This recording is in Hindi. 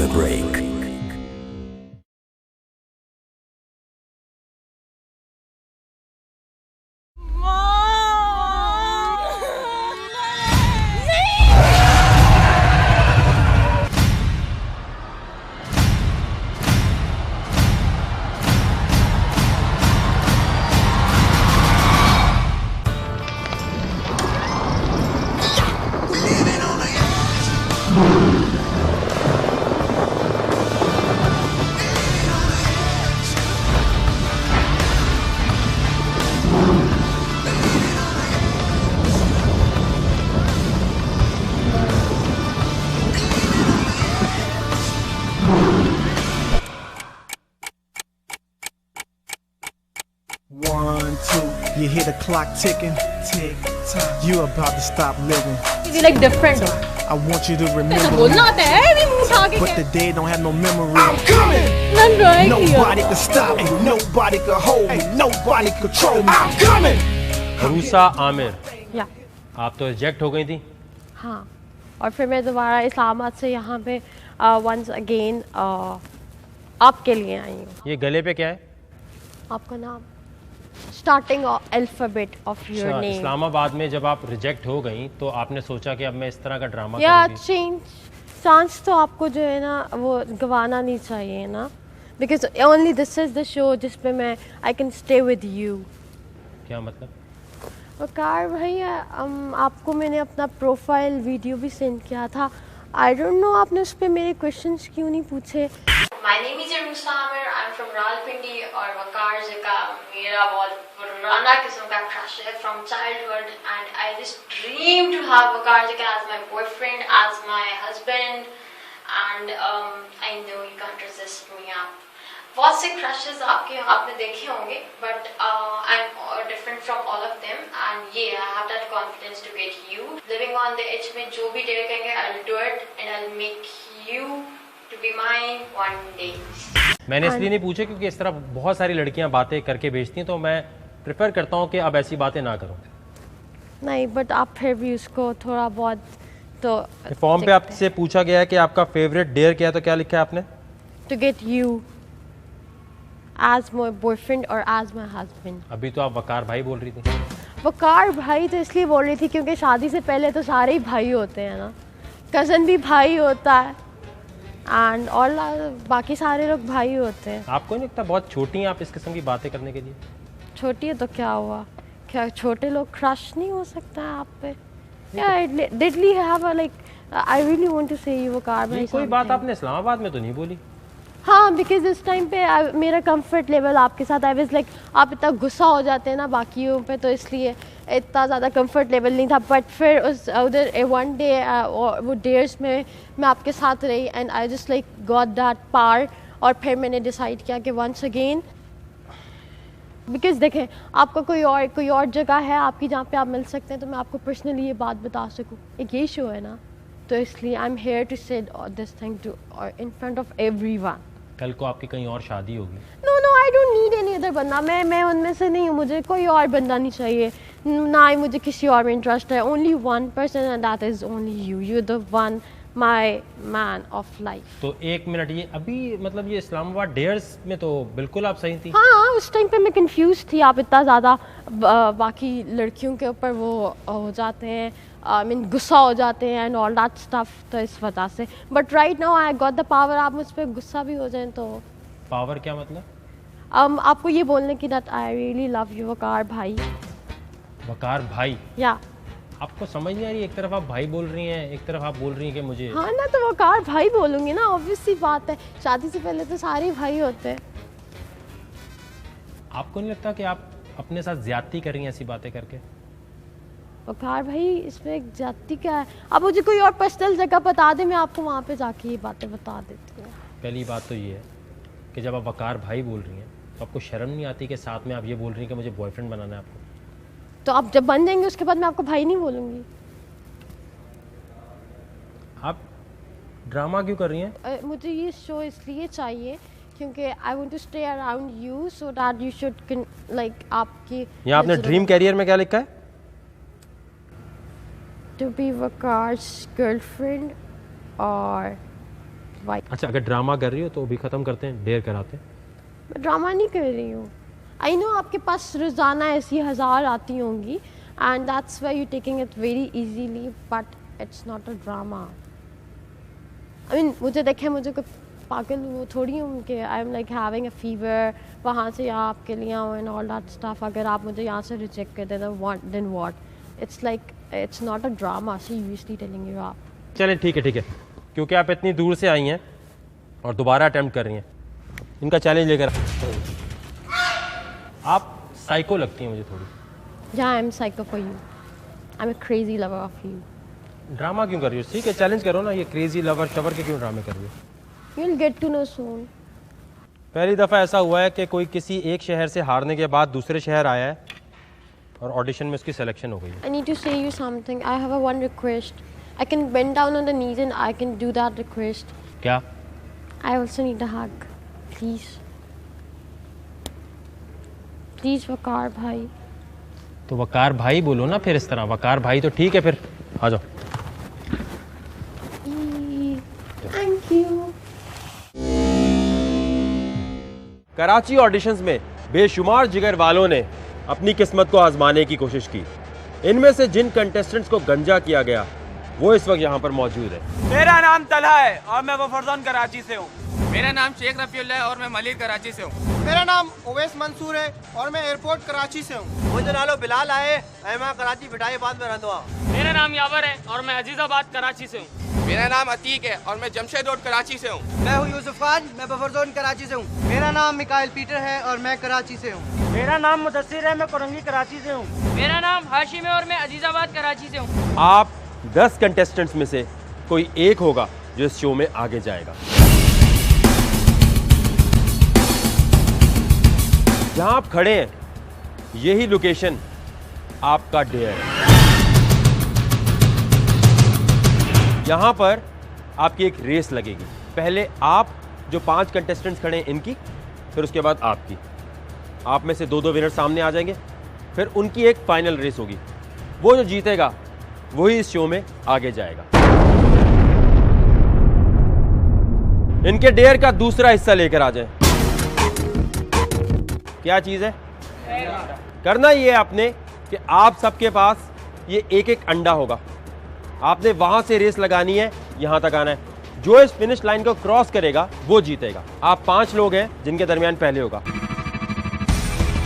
the break. You hear the clock ticking, tick tock. You about to stop living. You like different. I want you to remember. बोलना आता है भी मुंह उठा के But the day don't have no memory. I'm coming. Nobody can stop me. Nobody can hold me. Nobody control me. I'm coming. Aroosa Aamir, या आप तो रिजेक्ट हो गई थी। हाँ, और फिर मैं दोबारा इस्लामाबाद से यहाँ पे वंस अगेन आपके लिए आई हूँ। ये गले पे क्या है? आपका नाम, starting alphabet of your name. Islamabad में जब आप रिजेक्ट हो गई तो आपने सोचा कि अब मैं इस तरह का ड्रामा या करूंगी। चांस तो आपको जो है ना वो गवाना नहीं चाहिए ना, because only this is the show जिसपे मैं I can stay with you. क्या मतलब? वकार भैया, आपको मैंने अपना प्रोफाइल वीडियो भी सेंड किया था। आई डोंट नो आपने उस पर मेरे क्वेश्चंस क्यों नहीं पूछे। My name is Arusa Amir. I'm from Rawalpindi और वकार का मेरा बहुत पुराना किस्म का क्रश है from childhood, and I just dream to have Waqar as my boyfriend, as my husband, and I know you can't resist me. आप बहुत से क्रशेस आपने देखे होंगे, but I'm different from all of them, and yeah, I have that confidence to get you. Living on the edge में जो भी dare कहेंगे, I'll do it and I'll make you to be mine one day. मैंने इसलिए नहीं पूछा क्योंकि इस तरह बहुत सारी लड़कियां बातें करके भेजती हैं, तो मैं प्रेफर करता हूं कि अब ऐसी बातें ना करूं। नहीं, बट आप फिर भी उसको थोड़ा बहुत तो फॉर्म पे आपसे पूछा गया है कि आपका फेवरेट डेयर क्या है, तो क्या लिखा है आपने? To get you as my boyfriend or as my husband. अभी तो आप वकार भाई बोल रही थी। वकार भाई तो इसलिए बोल रही थी क्योंकि शादी से पहले तो सारे ही भाई होते हैं ना, कज़न भी भाई होता है एंड और बाकी सारे लोग भाई होते हैं। आपको नहीं लगता बहुत छोटी हैं आप इस किस्म की बातें करने के लिए? छोटी है तो क्या हुआ, क्या छोटे लोग क्रश नहीं हो सकता है आप पे? या डिडली have like I really want to say you Waqar भाई। कोई बात आपने इस्लामाबाद में तो नहीं बोली। हाँ, बिकॉज इस टाइम पे मेरा कंफर्ट लेवल आपके साथ आई वाज लाइक आप इतना गुस्सा हो जाते हैं ना बाकियों पे, तो इसलिए इतना ज़्यादा कंफर्ट लेवल नहीं था। बट फिर उस उधर वन डे वो डेयर्स में मैं आपके साथ रही and I just like got that पार, और फिर मैंने डिसाइड किया कि वंस अगेन, बिकॉज देखें आपका कोई और जगह है आपकी जहाँ पे आप मिल सकते हैं, तो मैं आपको पर्सनली ये बात बता सकूँ। एक ये शो है ना, तो इसलिए I am here to say this thing to in front of everyone. कल को आपकी कहीं और शादी होगी। No I don't need any other बंदा। मैं उनमें से नहीं हूँ, मुझे कोई और बंदा नहीं चाहिए, ना ही मुझे किसी और में इंटरेस्ट है। Only one person and that is only you. You the one my man of life. तो एक मिनट, ये अभी मतलब ये इस्लामाबाद डेयर्स में तो बिल्कुल आप सही थी। हाँ, उस टाइम पे मैं कंफ्यूज थी। आप इतना ज़्यादा बाकी लड़कियों के ऊपर वो हो जाते हैं, आई मीन गुस्सा हो जाते हैं एंड ऑल दैट स्टफ, तो इस वजह से। But right now I got the power. आप मुझ पर गुस्सा भी हो जाएं तो। पावर क्या मतलब? आपको ये बोलने की that I really love you Waqar भाई। वकार भाई? या आपको समझ नहीं आ रही, एक तरफ आप भाई बोल रही हैं, एक तरफ आप बोल रही हैं कि मुझे। हाँ ना, तो वकार भाई बोलूँगी ना, ऑब्वियस सी बात है। शादी से पहले तो सारे भाई होते हैं। आपको नहीं लगता कि आप अपने साथ ज्यादती कर रही हैं ऐसी बातें करके? वकार भाई, इसमें एक जाति क्या है? आप मुझे कोई और पर्सनल जगह बता दें, मैं आपको वहाँ पे जाके ये बातें बता देती हूँ। पहली बात तो ये है कि जब आप वकार भाई बोल रही हैं तो आपको शर्म नहीं आती कि साथ में आप ये बोल रही हैं कि मुझे बॉयफ्रेंड बनाना है आपको? तो आप जब बन जाएंगे उसके बाद मैं आपको भाई नहीं बोलूँगी। आप ड्रामा क्यों कर रही हैं? मुझे ये शो इसलिए चाहिए क्योंकि I want to stay around you so that you should like आपकी। यहाँ आपने ड्रीम कैरियर में क्या लिखा है? To be Wakar's girlfriend or why. अच्छा, अगर ड्रामा कर रही हो तो भी ख़त्म करते हैं, डेयर कराते हैं। मैं ड्रामा नहीं कर रही हूँ। आई नो आपके पास रोज़ाना ऐसी 1000 आती होंगी and that's why you taking it very easily, but it's not a drama. I mean मुझे देखें, मुझे कोई पागल वो थोड़ी हूँ कि I am like having a fever, वहाँ से यहाँ आपके लिए आऊँ एंड ऑल दैट स्टफ। अगर आप मुझे यहाँ से रिजेक्ट कर दें then what? It's like it's not a drama, seriously telling you. आप चलें ठीक है, क्योंकि आप इतनी दूर से आई हैं और दोबारा अटैम्प्ट कर रही हैं, इनका चैलेंज लेकर आप साइको लगती हैं मुझे थोड़ी। या I am psycho for you, I am a crazy lover of you. Drama क्यों कर रही हो? ठीक है, चैलेंज करो ना। ये क्रेजी लवर शवर के क्यों ड्रामे कर रही हो? You will get to know soon. पहली दफ़ा ऐसा हुआ है कि कोई किसी एक शहर से हारने के बाद दूसरे शहर आया है और ऑडिशन में उसकी सिलेक्शन हो गई है। I need to say you something. I have a one request. I can bend down on the knees and I can do that request. क्या? I also need a hug. Please. Please वकार भाई। तो वकार भाई बोलो ना फिर इस तरह। वकार भाई तो ठीक है, फिर आ जाओ। Thank you. कराची ऑडिशंस में बेशुमार जिगर वालों ने अपनी किस्मत को आजमाने की कोशिश की। इनमें से जिन कंटेस्टेंट्स को गंजा किया गया वो इस वक्त यहाँ पर मौजूद है। मेरा नाम तलहा है और मैं वफरजोन कराची से हूँ। मेरा नाम शेख रफीउल्लाह है और मैं मलिक कराची से हूँ। मेरा नाम ओवैस मंसूर है और मैं एयरपोर्ट कराची से हूँ। मुझे नालो बिलाल आए, मैं कराची बिटाईबाद में रहता हूँ। मेरा नाम यावर है और मैं अजीजाबाद कराची से हूँ। मेरा नाम अतीक है और मैं जमशेद रोड कराची से हूँ। मैं हूँ यूसुफ खान, मैं बफरजोन कराची से हूँ। मेरा नाम मिकाइल पीटर है और मैं कराची से हूँ। मेरा नाम मुदस्सिर है, मैं कोरंगी कराची से हूँ। मेरा नाम हाशिम है और मैं अजीजाबाद कराची से हूँ। आप 10 कंटेस्टेंट्स में से कोई एक होगा जो इस शो में आगे जाएगा। जहां आप खड़े हैं यही लोकेशन आपका डेयर है। यहां पर आपकी एक रेस लगेगी। पहले आप जो 5 कंटेस्टेंट्स खड़े हैं इनकी, फिर उसके बाद आपकी। आप में से 2-2 विनर सामने आ जाएंगे, फिर उनकी एक फाइनल रेस होगी। वो जो जीतेगा वही इस शो में आगे जाएगा। इनके डेयर का दूसरा हिस्सा लेकर आ जाए। क्या चीज है? करना ये है आपने कि आप सबके पास ये एक अंडा होगा। आपने वहां से रेस लगानी है, यहां तक आना है। जो इस फिनिश लाइन को क्रॉस करेगा वो जीतेगा। आप 5 लोग हैं जिनके दरमियान पहले होगा।